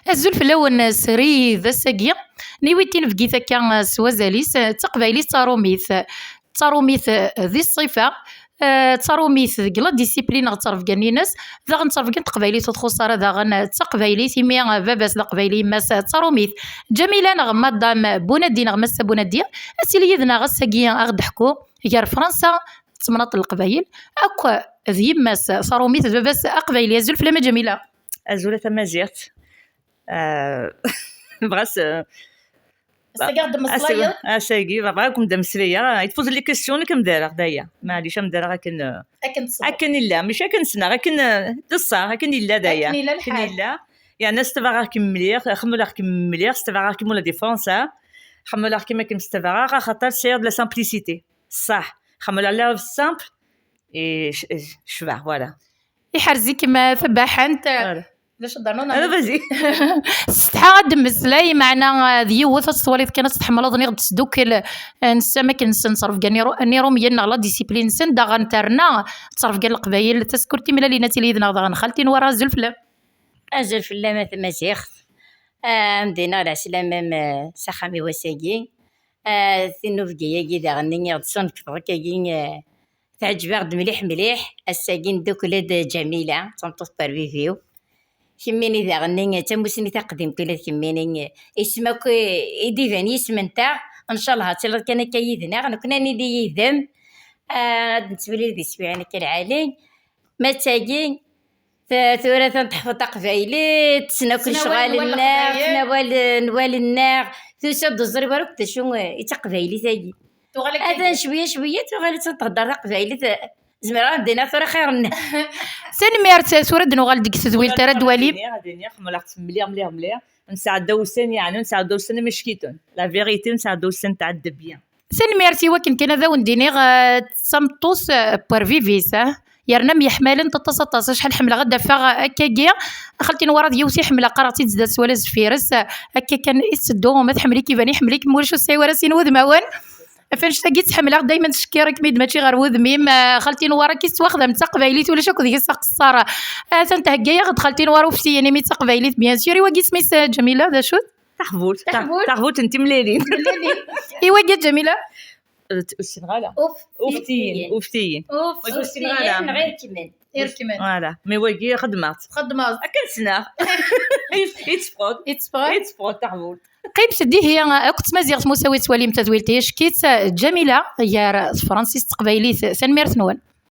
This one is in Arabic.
الزول فلاون سري ذا ساقيا نيويتين في كا سوازاليس تقبايليس تاروميث ذي الصفة تاروميث لا ديسيبلين غتصرف كاع الناس ذا غنتصرف كاع تقبايليت تخسر ذا تقبايليت مي باباس لا قبايلي ماس تاروميث جميله نغما دام بونادي نغمس بونادي اسيلي يدنا غساقيا غضحكو غير فرنسا تمناط القبايل اكو ذي ماس صاروميث باباس اقبايلي زول فلا جميله ازوله تمازيغت بغاس استقعد مصلايا اساقي بغاكم دمسليه يتفوز لي كيسيون كم دايره دايا معليش ام دايره اكن لا مش اكن سنا اكن دصا اكن لا دايا اكن لا يعني استفاغ كم مليح خمل كم مليح استفاغ كم ولا ديفونس خمل كم استفاغ خاطر سير لا سامبليسيتي صح خمل عليها بالسامبل اي شبع فوالا يحرزيك ما ثباح انت لاش درنا انا بزي استحا دمسلاي معنا ذيوث الصواليت كانت تحمل ظني غتسدوك نسا ما كنصرف كاع نيرو ميالنا لا ديسيبلين سن دا غنترنا تصرف كاع القبايل تسكرتي ملا لينا تي ليدنا غدا غنخالتي ورا الزلفله الزلفله ما تمازيغ مدينه العسلامه سخامي وساقي ثنو فكيا كي دا غني غتصون كي تعجبك مليح مليح الساقين دوك ولاد جميله تنطف بارفيفيو كميني ذا غني تموسني تقدم كل كميني اسمك يديفاني اسم نتاع ان شاء الله تلا كان كيدنا كنا ندي يذم نتبلي ذي سبيعنا كالعالي ما تاقين ثورة تحفظ قفايلي تسنا كل شغال النار نوال النار ثوسا دوزري باروك تشون يتقفايلي ثاقي هذا شويه تغالي تهضر قفايلي زمرا بدينا ثورة خير الناس سن ميرت سورة دنوغال ديك تزويل ترى دوالي هادي خملاق مليح نساعدو السن يعني نساعدو السن مشكيتون لا فيغيتي نساعدو السن تاع الدبيان سن ميرتي وكن كان ذا ونديني تسمطوس بارفيفيس يرنم يحملن تتصطاس شحال حمله غدا فاغ هكاكيا خلتي نورا ديوسي حمله قراتي تزدا سوالا زفيرس هكا كان يسدو ما تحملي كيفاني يحمليك مورش السيوره سين وذماوان فاش تاقي تحملها دائما تشكيرك ميد ماشي غير وذميم خلتي نورا كي تواخذه من تقبايليت ولا شكو ديك السقصاره انت هكايا غد خلتي نورا وفتي يعني مي تقبايليت بيان سور واقي سميت جميله ذا شو تحفوت انت مليلين ايوا قالت جميله السنغاله اوفتيين السنغاله غير كمان فوالا مي واقي خدمات اكل سنا يتسبروت تحفوت قيب شدي هي كنت مازيغ مساويت وليم تزويلتي شكيت جميله يا فرانسيس تقبايليت سن ميرث نوان